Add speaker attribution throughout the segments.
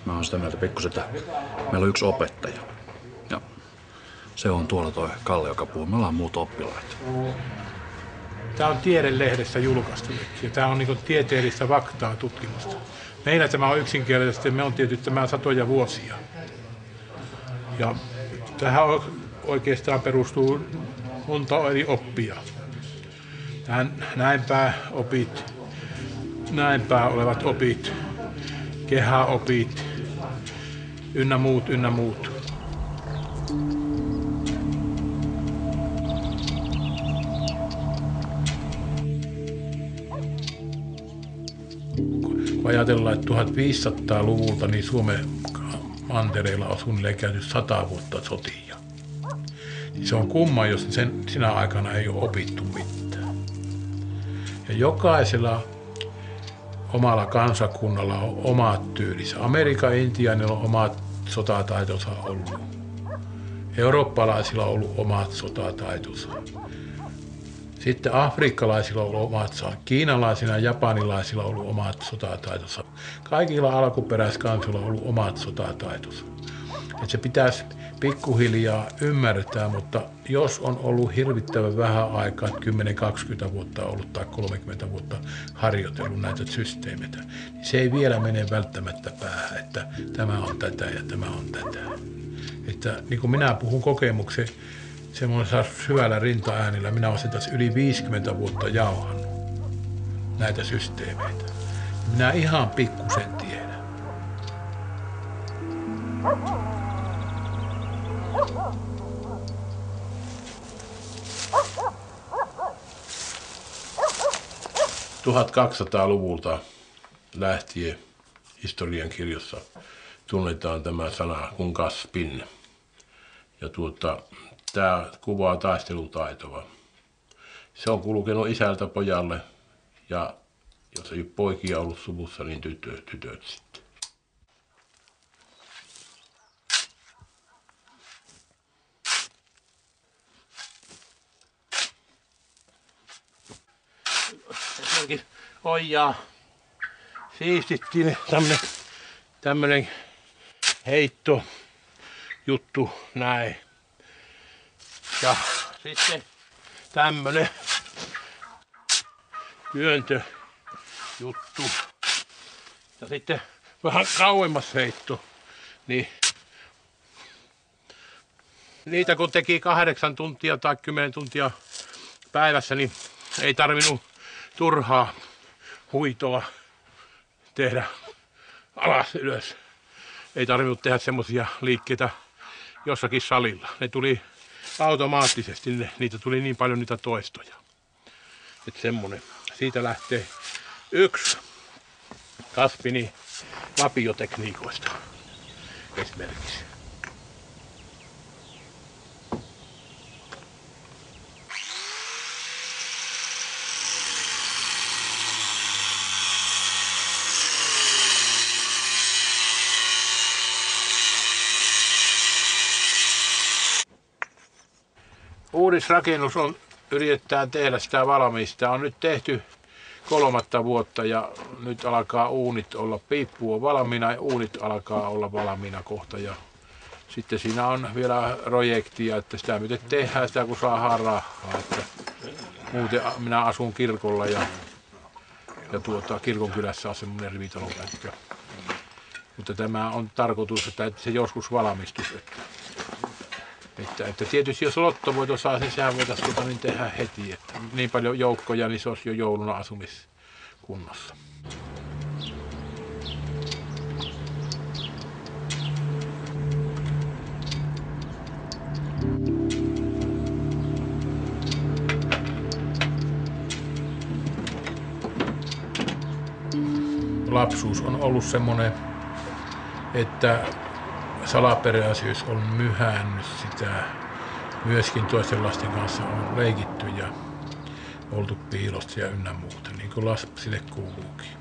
Speaker 1: Mä oon sitä mieltä pikkusen, että meillä on yksi opettaja. Ja se on tuolla toi Kalle, joka puhuu. Me ollaan muut oppilaita.
Speaker 2: Tämä on Tiedelehdessä julkaistu ja tämä on niin tieteellistä faktaa tutkimusta. Meillä tämä on yksinkertaisesti, me on tietysti tämä satoja vuosia. Ja tähän oikeastaan perustuu monta eri oppia. Tähän näinpää olevat opit, kehäopit, ynnä muut. Kun ajatellaan, että 1500-luvulta niin Suomen mantereilla on suunnilleen käyty 100 vuotta sotia. Se on kumma, jos sinä aikana ei ole opittu mitään. Ja jokaisella omalla kansakunnalla on omat tyylinsä. Amerikan intiaanilla on omat sotataitonsa ollut. Eurooppalaisilla on ollut omat sotataitonsa. Sitten afrikkalaisilla on ollut omat, kiinalaisilla ja japanilaisilla on ollut omat sotataitonsa. Kaikilla alkuperäiskansoilla on ollut omat sotataitonsa. Et se pitäisi pikkuhiljaa ymmärtää, mutta jos on ollut hirvittävän vähän aikaa, 10-20 vuotta ollut tai 30 vuotta harjoitellut näitä systeemeitä, niin se ei vielä mene välttämättä päähän, että tämä on tätä ja tämä on tätä. Että niin kuin minä puhun kokemuksen semmoisella syvällä rintaäänillä, minä olen tässä yli 50 vuotta jauhannut näitä systeemeitä. Minä ihan pikkusen tiedän. ...1200-luvulta lähtien historiankirjossa tunnetaan tämä sana kuin kaspin. Ja tämä kuvaa taistelutaitoa. Se on kulkenut isältä pojalle ja jos ei ole poikia ollut suvussa, niin tytöt sitten. Esimerkiksi ojaa siistittiin tämmönen heitto juttu näin. Ja sitten tämmönen työntöjuttu. Ja sitten vähän kauemmas heitto. Niin niitä kun teki 8 tuntia tai 10 tuntia päivässä, niin ei tarvinnut turhaa huitoa tehdä alas ylös. Ei tarvinnut tehdä semmosia liikkeitä jossakin salilla. Ne tuli automaattisesti, niitä tuli niin paljon niitä toistoja. Että semmonen. Siitä lähtee yksi Kaspini lapiotekniikoista esimerkiksi. Uudisrakennus on, yritetään tehdä sitä valmiista. Sitä on nyt tehty 3 vuotta ja nyt alkaa uunit olla, piippu on valmiina ja uunit alkaa olla valmiina kohta. Ja sitten siinä on vielä projektia, että sitä miten tehdään sitä kun saadaan rahaa. Että muuten minä asun kirkolla ja kirkonkylässä on semmoinen rivitalopätkä. Mutta tämä on tarkoitus, että se joskus valmistuisi. Että tietysti jos lottovoito saa, niin sehän voitaisiin tehdä heti. Että niin paljon joukkoja, niin se olisi jo jouluna asumiskunnossa. Lapsuus on ollut semmoinen, että salaperäisyys on myhännyt sitä. Myöskin toisten lasten kanssa on leikitty ja oltu piilossa ja ynnä muuta, niin kuin lapsille kuuluukin.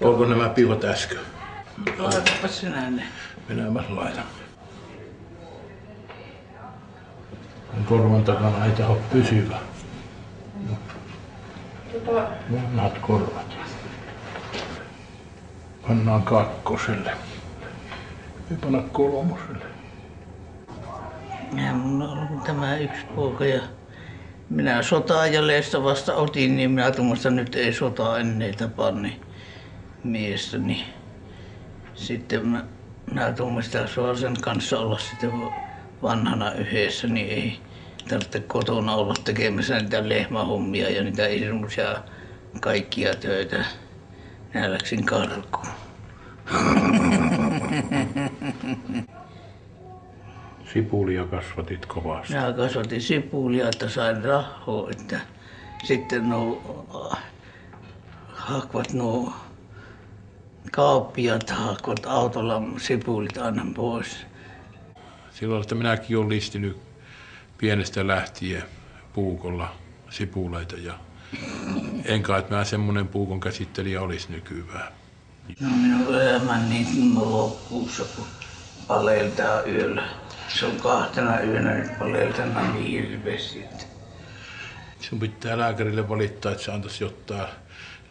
Speaker 2: Onko nämä piuhat äsken?
Speaker 3: Laitapa sinä ne.
Speaker 2: Minä laitan. Korvan takana ei taho pysyvä. Vanhat korvat. Pannaan kakkoselle. Ei panna kolmoselle.
Speaker 3: Ja mulla on ollut tämä yksi poika ja minä sota-ajaleesta vasta otin, niin minä tuommoista nyt ei sota ennen tapa niin miestä. Niin sitten minä tuommoista saa sen kanssa olla sitten vanhana yhdessä, niin ei tarvitse kotona olla tekemässä niitä lehmähommia ja niitä semmoisia kaikkia töitä. Minä läksin karkuun.
Speaker 2: Sipulia kasvatit kovasti.
Speaker 3: Minä kasvatin sipulia, että sain rahaa, että sitten kauppiaat hakkovat autolla sipulit aina pois.
Speaker 2: Silloin, että minäkin olen listinyt pienestä lähtien puukolla sipuleita ja en kai, että mä semmonen puukon käsittelijä olisi nykyään.
Speaker 3: No minun elämän niin loppuussa, kun paleiltaan yöllä. Se on 2 yönä nyt paleiltana niin hirveästi.
Speaker 2: Sun pitää lääkärille valittaa, että se antaisi jotain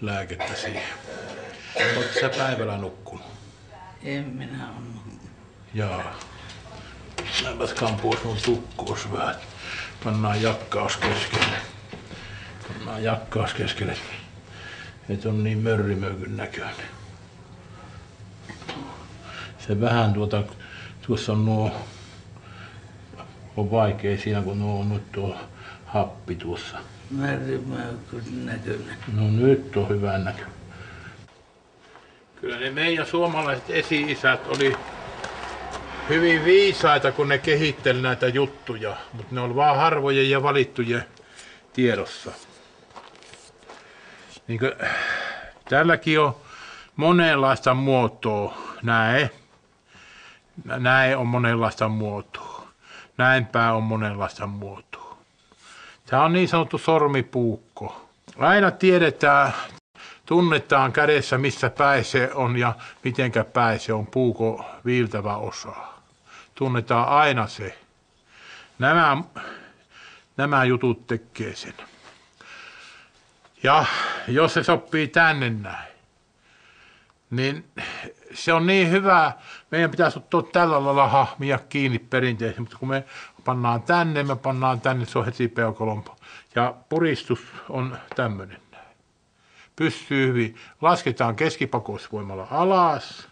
Speaker 2: lääkettä siihen. Oletko sä päivällä nukkunut?
Speaker 3: En minä ole nukkunut.
Speaker 2: Jaa. Näinpäs kampua sun tukkoos vähän. Pannaan jakkaus keskelle. Pannaan jakkaus keskelle. Et on niin mörrimöykyn näköinen. Se vähän tuossa on on vaikea siinä, kun on nyt tuo happi tuossa.
Speaker 3: Mörrimöykyn näköinen.
Speaker 2: No nyt on hyvä näkö. Kyllä ne meidän suomalaiset esi-isät oli hyvin viisaita, kun ne kehitteli näitä juttuja, mutta ne oli vaan harvojen ja valittujen tiedossa. Niin kuin, tälläkin on monenlaista muotoa. Näin on monenlaista muotoa. Näinpä on monenlaista muotoa. Tämä on niin sanottu sormipuukko. Aina tiedetään, tunnetaan kädessä, missä päin se on ja mitenkä päin se on puukon viiltävä osa. Tunnetaan aina se. Nämä jutut tekee sen. Ja jos se sopii tänne näin, niin se on niin hyvä. Meidän pitäisi ottaa tällä lailla hahmia kiinni perinteisesti, mutta kun me pannaan tänne, se on heti peukalompo. Ja puristus on tämmöinen. Pystyy hyvin. Lasketaan keskipakoisvoimalla alas,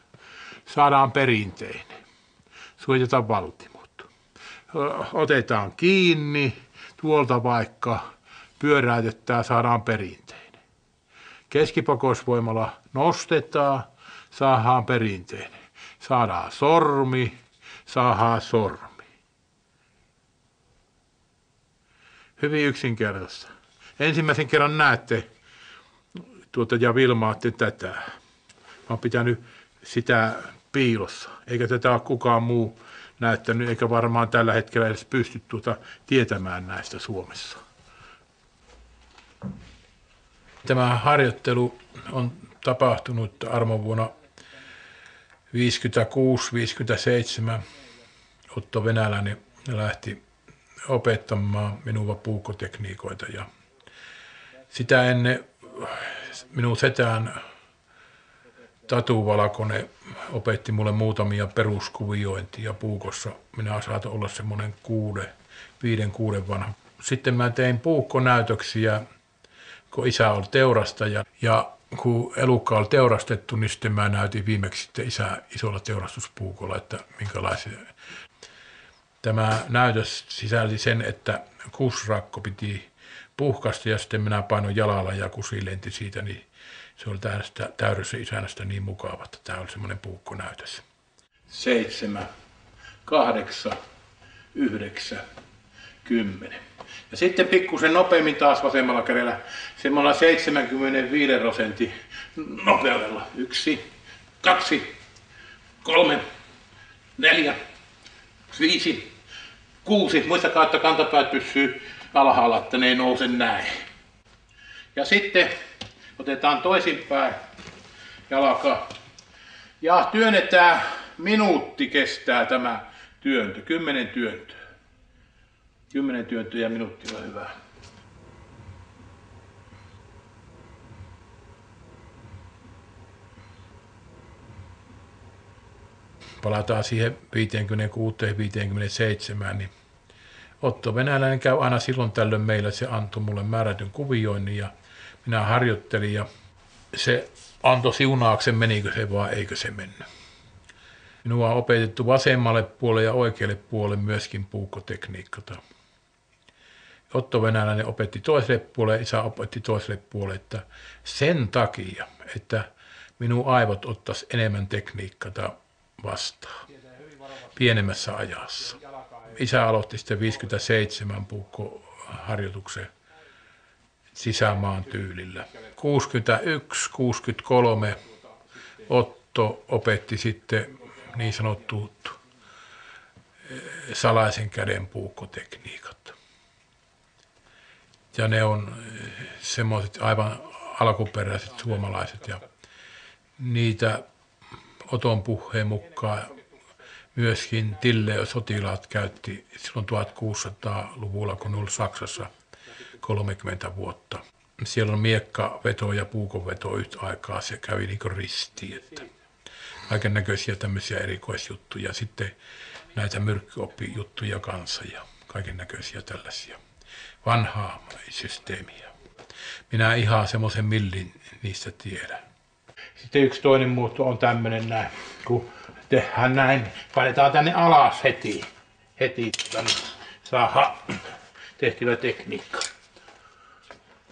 Speaker 2: saadaan perinteinen. Suojataan valtimot. Otetaan kiinni, tuolta vaikka pyöräytetään, saadaan perinteinen. Keskipakoisvoimalla nostetaan, saadaan perinteinen. Saadaan sormi, saadaan sormi. Hyvin yksinkertaista. Ensimmäisen kerran näette ja vilmaatte tätä. Mä oon pitänyt sitä piilossa, eikä tätä ole kukaan muu näyttänyt, eikä varmaan tällä hetkellä edes pysty tietämään näistä Suomessa. Tämä harjoittelu on tapahtunut armovuonna 56-57. Otto Venäläinen lähti opettamaan minua puukkotekniikoita ja sitä ennen minun setään Tatu Valkonen opetti mulle muutamia peruskuviointia puukossa. Minä saatoin olla semmoinen 5-6 vanha. Sitten mä tein puukkonäytöksiä, kun isä oli teurastaja. Ja kun elukka oli teurastettu, niin sitten mä näytin viimeksi sitten isä isolla teurastuspuukolla, että minkälaisia. Tämä näytös sisälti sen, että kusrakko piti puhkasta ja sitten minä painoin jalalla ja kusi lenti siitä, niin se oli täydessä isännästä niin mukava, että tämä oli semmoinen puukkonäytös. 7, 8, 9, 10. Ja sitten pikkusen nopeammin taas vasemmalla kädellä, semmoilla 75% nopeudella. 1, 2, 3, 4, 5, 6. Muistakaa, että kantapäät pysyy alhaalla, että ne ei nouse näin. Ja sitten otetaan toisinpäin jalka. Ja työnnetään, minuutti kestää tämä työntö, 10 työntöä. 10 työntöä ja minuutti on hyvä. Palataan siihen 56-57, niin Otto Venäläinen käy aina silloin tällöin meillä. Se antoi mulle määrätyn kuvioinnin ja minä harjoittelin ja se antoi siunauksen, menikö se vai eikö se mennyt. Minua on opetettu vasemmalle puolelle ja oikealle puolelle myöskin puukkotekniikkata. Otto Venäläinen opetti toiselle puolelle, isä opetti toiselle puolelle, että sen takia, että minun aivot ottaisi enemmän tekniikkata vastaan pienemmässä ajassa. Isä aloitti sitten 57 puukkoharjoituksen sisämaan tyylillä. 61-63 Otto opetti sitten niin sanotut salaisen käden puukkotekniikat. Ja ne on semmoiset aivan alkuperäiset suomalaiset ja niitä Oton puheen mukaan myöskin Tille-sotilaat käytti silloin 1600-luvulla, kun oli Saksassa 30 vuotta. Siellä on miekkaveto ja puukonveto yhtä aikaa, se kävi niin kuin ristiin. Että kaiken näköisiä tämmöisiä erikoisjuttuja. Sitten näitä myrkkyoppijuttuja kanssa ja kaiken näköisiä tällaisia. Vanhaa systeemiä. Minä ihan semmoisen millin niistä tiedän. Sitten yksi toinen muoto on tämmöinen näin, kun tehdään näin, painetaan tänne alas heti niin saadaan tehtyä tekniikka.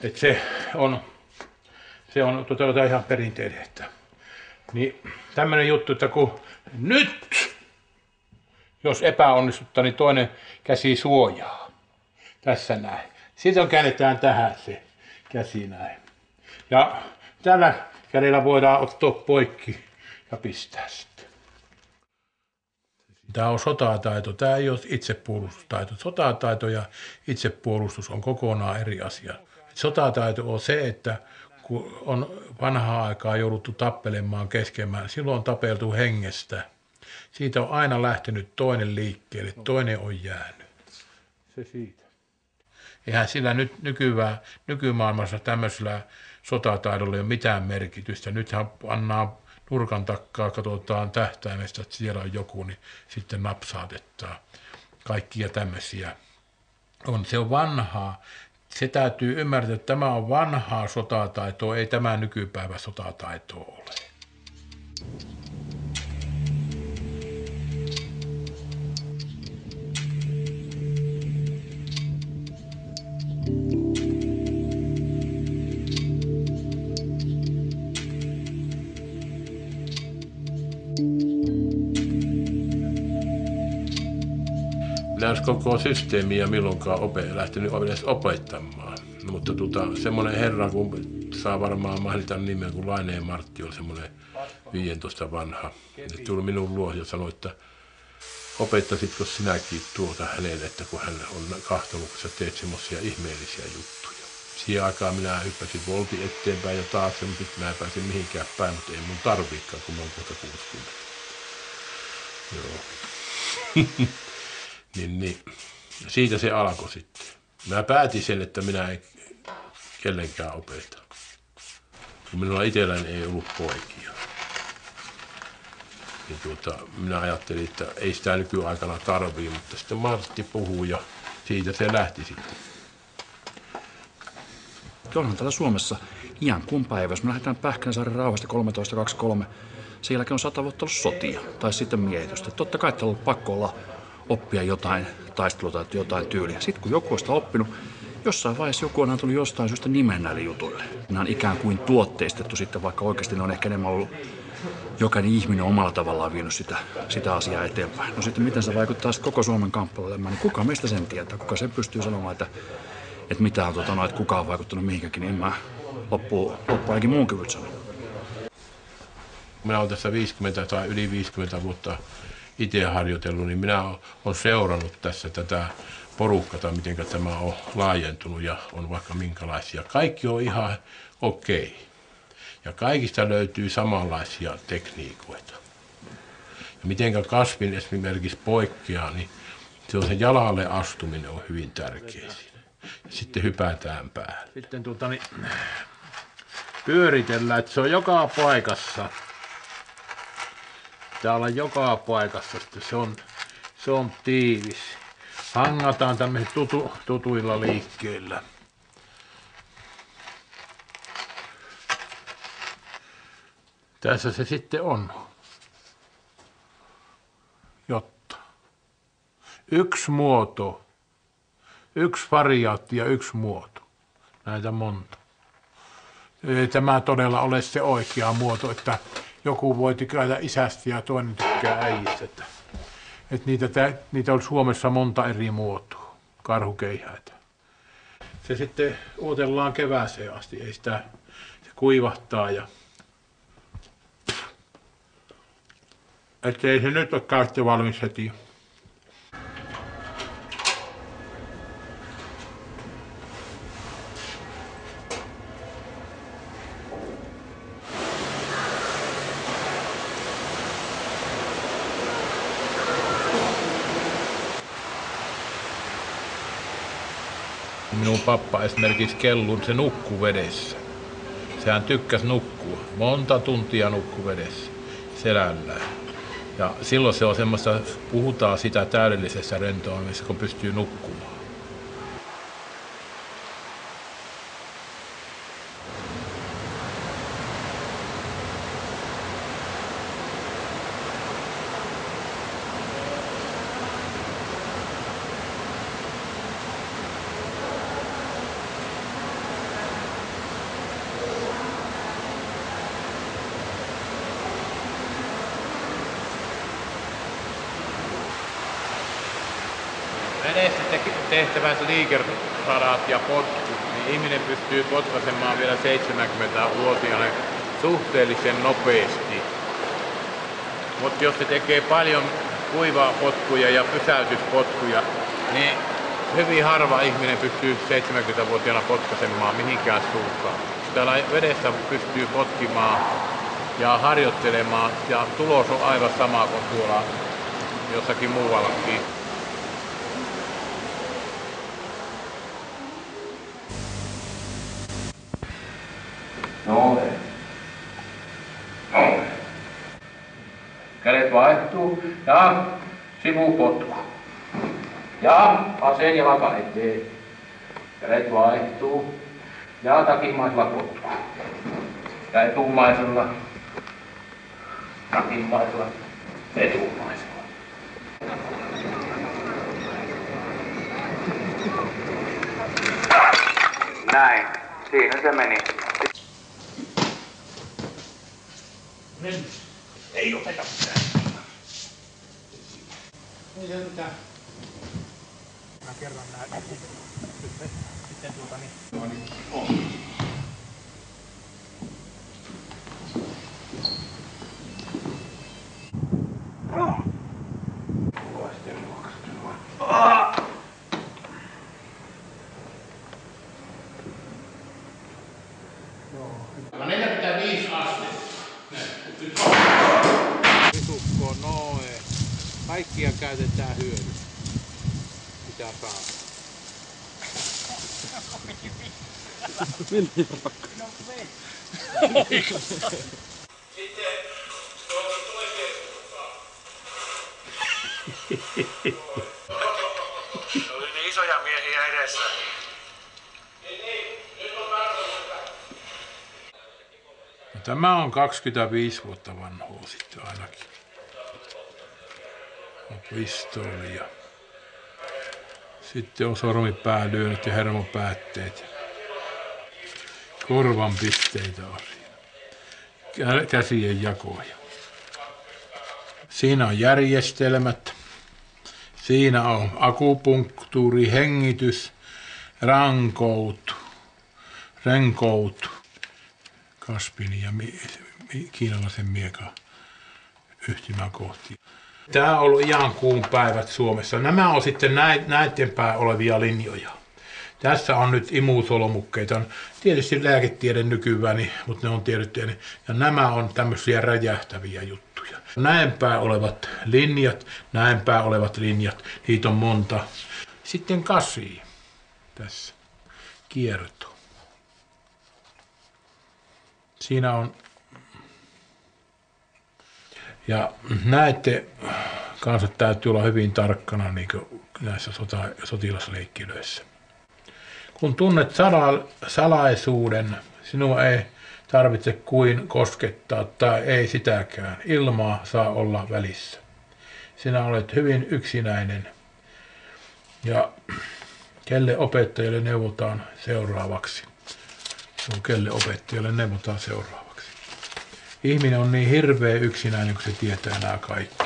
Speaker 2: Et se on toteutetaan ihan perinteinen. Niin tämmöinen juttu, että kun nyt, jos epäonnistuttaa, niin toinen käsi suojaa. Tässä näin. Sitten käännetään tähän se käsi näin. Ja tällä kädellä voidaan ottaa poikki ja pistää sitten. Tämä on sotataito. Tämä ei ole itsepuolustustaito. Sotataito ja itsepuolustus on kokonaan eri asia. Sotataito on se, että kun on vanhaa aikaa jouduttu tappelemaan keskemään, silloin on tapeltu hengestä. Siitä on aina lähtenyt toinen liikkeelle, toinen on jäänyt. Se siitä. Eihän sillä nyt nykymaailmassa tämmöisellä sotataidolla ei ole mitään merkitystä. Nythän pannaan nurkan takkaa, katsotaan tähtäimestä, että siellä on joku, niin sitten napsaatetaan. Kaikkia tämmöisiä on. Se on vanhaa. Se täytyy ymmärtää, että tämä on vanhaa sotataitoa, ei tämä nykypäivä sotataitoa ole. Minä en koko systeemiä milloinkaan lähtenyt edes opettamaan. No, mutta semmoinen herra, kun saa varmaan mainita nimen, kun Laineen Martti oli semmoinen 15 vanha. Ja tuli minun luo ja sanoi, että opettasitko sinäkin tuota hänelle, että kun hän on kahtonut, kun sä teet semmoisia ihmeellisiä juttuja. Siihen aikaan minä hyppäsin voltin eteenpäin ja taas sitten mä en pääsin mihinkään päin, mutta ei mun tarviikaan, kun mä oon kohta 60. Joo. Niin. Siitä se alkoi sitten. Mä päätin sen, että minä en kellenkään opeta. Kun minulla itselläni ei ollut poikia. Niin minä ajattelin, että ei sitä nykyaikana tarvii, mutta sitten Martti puhui ja siitä se lähti sitten.
Speaker 1: Onhan täällä Suomessa iän kun päivä, jos me lähdetään Pähkinäsaaren rauhasta 13.23, sen jälkeen on 100 vuotta ollut sotia tai sitten miehitystä. Totta kai täällä on pakko olla oppia jotain taistelua tai jotain tyyliä. Sitten kun joku on sitä oppinut, jossain vaiheessa joku on tullut jostain syystä nimen näille jutuille. Nämä on ikään kuin tuotteistettu sitten, vaikka oikeasti ne on ehkä enemmän ollut jokainen ihminen omalla tavallaan vienyt sitä asiaa eteenpäin. No sitten miten se vaikuttaa sitten koko Suomen kamppailuelämään, niin kuka meistä sen tietää? Kuka sen pystyy sanomaan, että mitä on, että kuka on vaikuttanut mihinkäkin, niin en mä loppuun ainakin muun kyvyt sanoa.
Speaker 2: Minä olen tässä 50 tai yli 50 vuotta itse harjoitellut, niin minä olen seurannut tässä tätä porukkata, miten tämä on laajentunut ja on vaikka minkälaisia. Kaikki on ihan okei. Ja kaikista löytyy samanlaisia tekniikoita. Ja mitenkä kasvin esimerkiksi poikkeaa, niin se jalalle astuminen on hyvin tärkeä siinä. Sitten hypätään päälle. Sitten pyöritellään, että se on joka paikassa. Täällä on joka paikassa, että se on tiivis. Hangataan tämmöisillä tutuilla liikkeillä. Tässä se sitten on. Jotta. Yksi muoto. Yksi variaatti ja yksi muoto. Näitä monta. Ei tämä todella ole se oikea muoto, että joku voi tykätä isästä ja toinen tykkää äijistä. Että niitä on Suomessa monta eri muotoa, karhukeihäitä. Se sitten odotellaan kevääseen asti, ei sitä, se kuivahtaa ja ettei se nyt ole käyttövalmis heti. Minun pappa esimerkiksi kellun, se nukkuu vedessä. Sehän tykkäsi nukkua. Monta tuntia nukkuu vedessä selällään. Ja silloin se on semmoista, puhutaan sitä täydellisessä rentoutumisessa, kun pystyy nukkumaan. Veneessä tehtävät liikeradat ja potkut, niin ihminen pystyy potkaisemaan vielä 70-vuotiaana suhteellisen nopeasti. Mutta jos se tekee paljon kuivaa potkuja ja pysäytyspotkuja, niin hyvin harva ihminen pystyy 70-vuotiaana potkaisemaan mihinkään suuntaan. Täällä vedessä pystyy potkimaan ja harjoittelemaan ja tulos on aivan sama kuin tuolla jossakin muuallakin.
Speaker 4: Noin. Kädet vaihtuu ja sivupotku. Ja vasen jalka eteen. Kädet vaihtuu ja takimmaisella potku. Ja etumaisella. Takimmaisella. Etumaisella. Näin. Siinä se meni.
Speaker 2: Ei opeta mitään. Ei se mitään. Mä kerron nää. Sitten
Speaker 4: No 45 astetta.
Speaker 2: Risukko, noin. Kaikkia käytetään hyödyksi. Mitä saa.
Speaker 4: Sitten toiseen suuntaan.
Speaker 1: Oli niin isoja miehiä edessä.
Speaker 2: Tämä on 25 vuotta vanhaa sitten ainakin. On pistooli ja sitten on sormipäälyönnit ja hermopäätteet. Korvan pisteitä on siinä. Käsien jakoja. Siinä on järjestelmät. Siinä on akupunktuuri, hengitys, renkoutu. Kaspini ja kiinalaisen miekan yhtymäkohtia. Tämä on ollut ihan kuun päivät Suomessa. Nämä on sitten näiden päin olevia linjoja. Tässä on nyt imusolmukkeita. On tietysti lääketiede nykyään, mutta ne on tiedetty. Ja nämä on tämmöisiä räjähtäviä juttuja. Näinpää olevat linjat, niitä on monta. Sitten 8 tässä, kierto. Siinä on, ja näette, kanssa täytyy olla hyvin tarkkana niin kuin näissä sotilasleikkilöissä. Kun tunnet salaisuuden, sinua ei tarvitse kuin koskettaa tai ei sitäkään. Ilmaa saa olla välissä. Sinä olet hyvin yksinäinen. Ja kelle opettajalle neuvotaan seuraavaksi? Kelle opettajalle neuvotaan seuraavaksi? Ihminen on niin hirveä yksinäinen, kun se tietää nämä kaikki.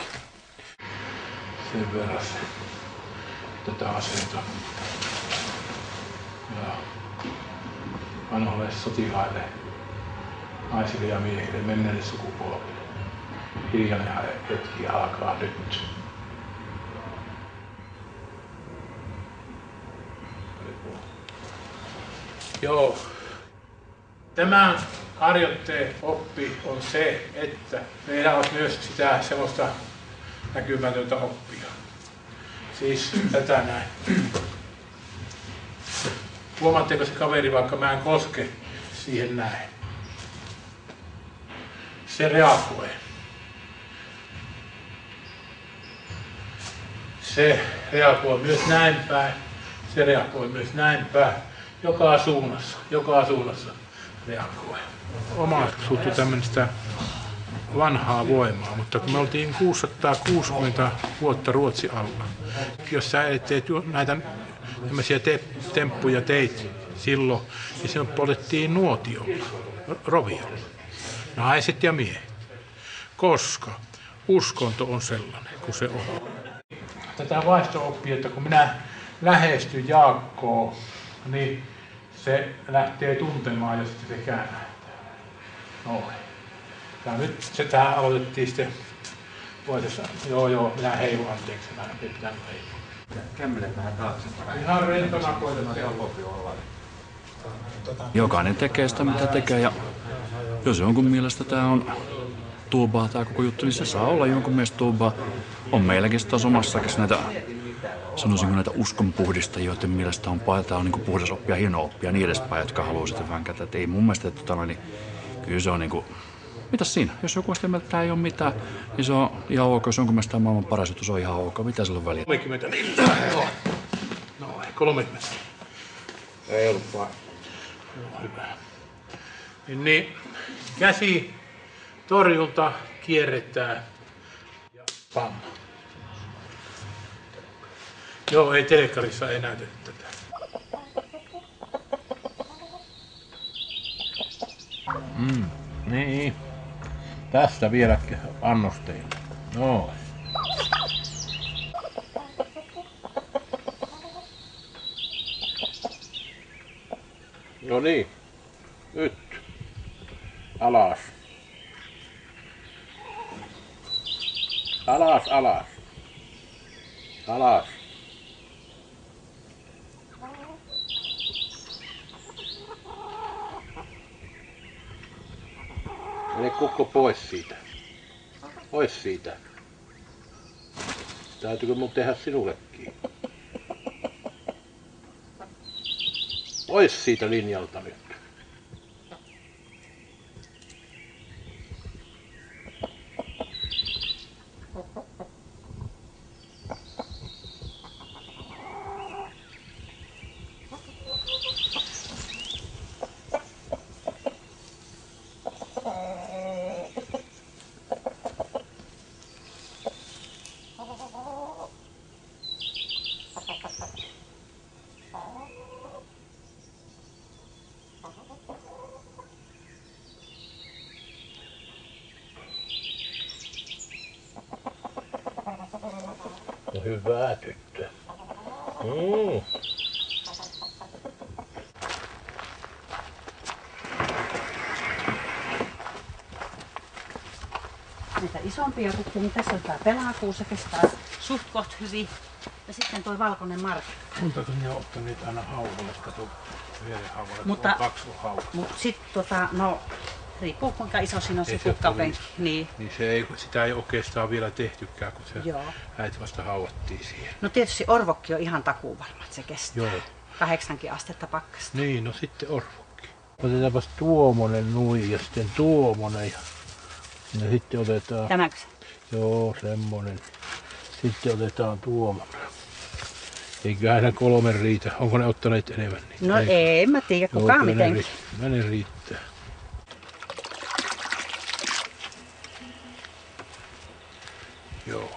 Speaker 2: Sen verran tätä aseita. Ja vanhoille sotilaille, naisille ja miehille, menneille sukupolville. Hiljainen hetki alkaa nyt. Joo. Tämä harjoitteen oppi on se, että meillä on myös sitä sellaista näkymätöntä oppia. Siis tätä näin. Huomaatteko se kaveri, vaikka mä en koske siihen näin? Se reagoi. Se reagoi myös näin päin. Se reagoi myös näin päin. Joka suunnassa reagoi. Omaksuttu tämmöistä vanhaa voimaa, mutta kun me oltiin 660 vuotta Ruotsin alla, jos sä et teet näitä tämmöisiä temppuja teit silloin, niin se poltettiin nuotiolla, roviolla, naiset ja miehet, koska uskonto on sellainen kuin se on. Tätä vaihto-oppia, että kun minä lähestyn Jaakkoa, niin se lähtee tuntemaan ja sitten se kääntää. Noin. Ja nyt se tähän aloitettiin sitten, joo, minä heilun anteeksi, mä en pitänyt heilua.
Speaker 5: Kämmelet vähän taaksepäin.
Speaker 2: Ihan rentona koitetaan.
Speaker 1: Jokainen tekee sitä, mitä tekee, ja jos jonkun mielestä tämä on tuubaa tämä koko juttu, niin se saa olla jonkun mielestä tuubaa. On meilläkin sitä omassakin näitä, sanoisinko näitä uskonpuhdistajia, joiden mielestä on tämä on niin puhdas oppia, hieno oppia, niin edespäin, jotka haluaa sitten vänkätä. Että ei mun mielestä, että niin, kyllä se on niin kuin, mitäs siinä? Jos joku on sitä mieltä, että tämä ei ole mitään, niin se on ihan ok. Jos jonkun mielestä tämä maailman paras juttu, se on ihan ok. Mitä sillä on väliä?
Speaker 2: 30. Noin, 30.
Speaker 5: Ei ollut paha.
Speaker 2: Hyvä. Niin, käsi, torjunta, kierretään ja pam. Joo, ei telekkarissa ei näytetä tätä. Niin. Tästä vielä annosteilla. Noin. No niin. Nyt. Alas. Alas. Alas. Mene kukko pois siitä. Pois siitä. Täytyykö mun tehdä sinullekin? Pois siitä linjalta nyt. No hyvä tyttö.
Speaker 6: Näitä isompia kukkia, niin tässä on tää pelakuu, se kestää suht koht hyvin. Ja sitten toi valkoinen markka.
Speaker 2: Montako ne on ottaneet aina haudalle, kato yhdelle haudalle,
Speaker 6: Mutta-
Speaker 2: on 2 haudalla.
Speaker 6: Mutta sitten no riippuu kuinka iso siinä on se
Speaker 2: Ei se ole
Speaker 6: kukkapenki.
Speaker 2: kovin.
Speaker 6: Niin.
Speaker 2: Niin sitä ei oikeastaan vielä tehtykään, kun se
Speaker 6: Joo.
Speaker 2: äiti vasta haudattiin siihen.
Speaker 6: No tietysti orvokki on ihan takuuvarma, että se kestää.
Speaker 2: Joo.
Speaker 6: 8 astetta pakkasta.
Speaker 2: Niin, no sitten orvokki. Otetaanpas tuommoinen nui ja sitten tuommoinen. Ja sitten otetaan,
Speaker 6: Tämäkö se?
Speaker 2: joo semmonen. Sitten otetaan tuommoinen. Eiköhän ne 3 riitä. Onko ne ottaneet enemmän niitä?
Speaker 6: No ei, en mä tiedä,
Speaker 2: Joo,
Speaker 6: kukaan
Speaker 2: kyllä
Speaker 6: miten.
Speaker 2: ne riittää. Joo.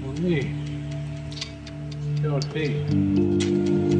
Speaker 2: No niin. Se on siinä.